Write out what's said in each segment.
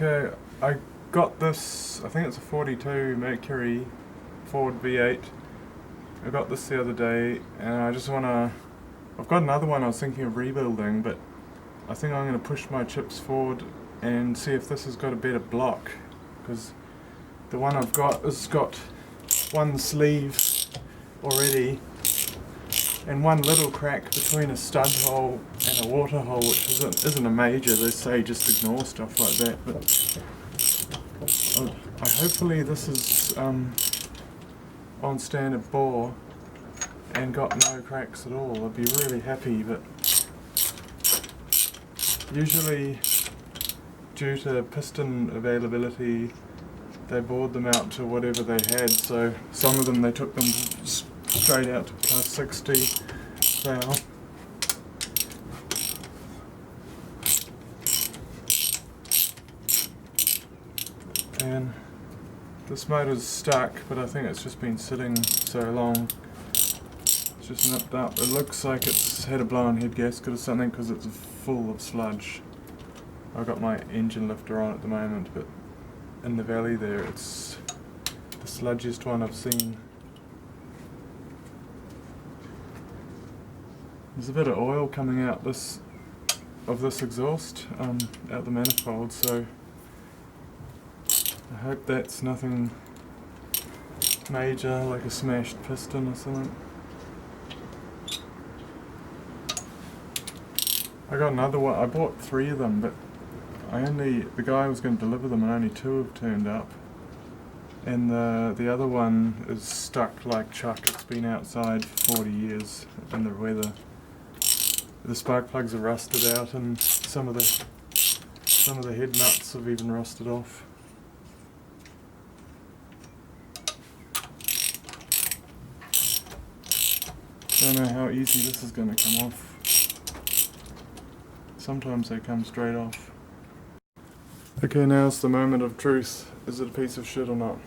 Okay, I got this, I think it's a 42 Mercury Ford V8. I got this the other day and I just I've got another one I was thinking of rebuilding, but I think I'm going to push my chips forward and see if this has got a better block, because the one I've got has got one sleeve already and one little crack between a stud hole and a water hole, which isn't a major. They say just ignore stuff like that, but hopefully this is on standard bore and got no cracks at all. I'd be really happy, but usually due to piston availability they bored them out to whatever they had, so some of them they took them straight out to plus 60 now. And this motor's stuck, but I think it's just been sitting so long. It's just nipped up. It looks like it's had a blown head gasket or something because it's full of sludge. I've got my engine lifter on at the moment, but in the valley there it's the sludgiest one I've seen. There's a bit of oil coming out of this exhaust, out the manifold, so I hope that's nothing major, like a smashed piston or something. I got another one. I bought 3 of them, but the guy was going to deliver them and only 2 have turned up. And the other one is stuck like chuck. It's been outside for 40 years in the weather. The spark plugs are rusted out and some of the head nuts have even rusted off. Don't know how easy this is going to come off. Sometimes they come straight off. Okay, now's the moment of truth. Is it a piece of shit or not?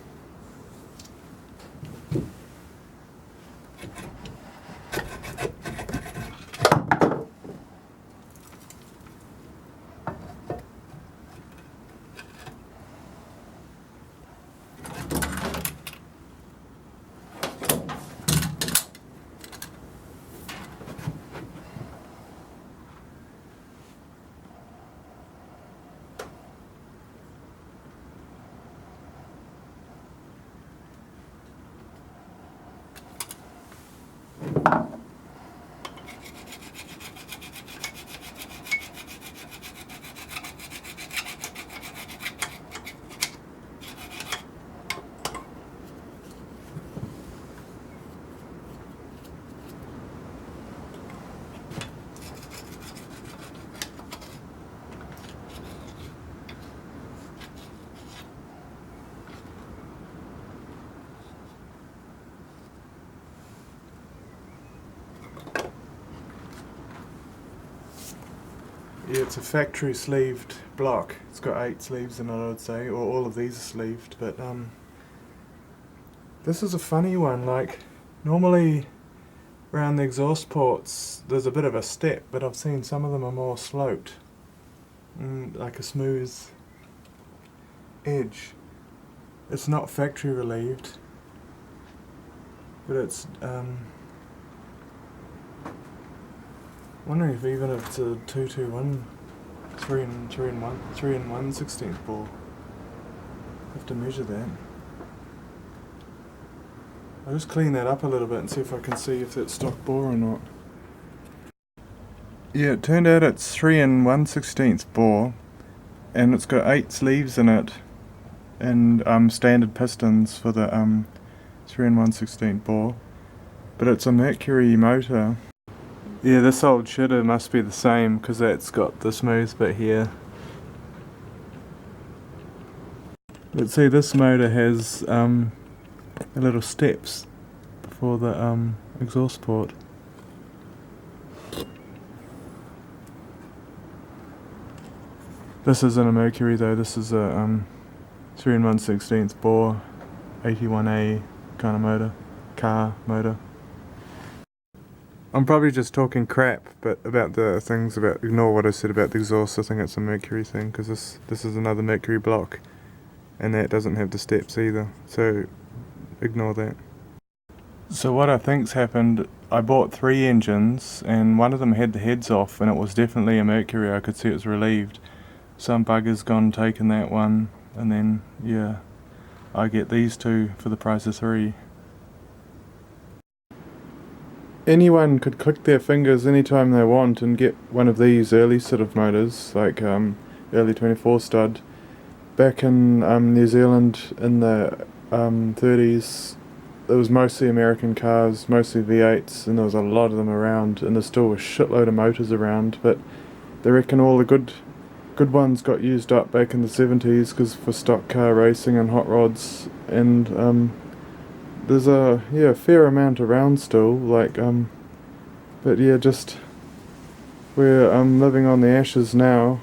Yeah, it's a factory sleeved block. It's got 8 sleeves in it, I would say, or all of these are sleeved, but this is a funny one. Like, normally around the exhaust ports there's a bit of a step, but I've seen some of them are more sloped, like a smooth edge. It's not factory relieved, but it's wondering if even if it's a 221 3 and 1/16 bore. Have to measure that. I'll just clean that up a little bit and see if I can see if it's stock bore or not. Yeah, it turned out it's 3 and 1/16 bore, and it's got 8 sleeves in it, and standard pistons for the 3 and 1/16 bore, but it's a Mercury motor. Yeah, this old shitter must be the same because that's got the smooth bit here. Let's see, this motor has little steps before the exhaust port. This isn't a Mercury though, this is a 3 and 1/16 bore 81A kind of motor, car motor. I'm probably just talking crap, but about the things about, ignore what I said about the exhaust. I think it's a Mercury thing, because this is another Mercury block, and that doesn't have the steps either, so ignore that. So what I think's happened, I bought 3 engines, and one of them had the heads off, and it was definitely a Mercury. I could see it was relieved. Some bugger's gone and taken that one, and then, yeah, I get these 2 for the price of 3. Anyone could click their fingers anytime they want and get one of these early sort of motors, like early 24 stud. Back in New Zealand in the 30s, it was mostly American cars, mostly V8s, and there was a lot of them around, and there's still a shitload of motors around, but they reckon all the good ones got used up back in the 70s because for stock car racing and hot rods, and there's a fair amount around still, like but yeah, just we're living on the ashes now.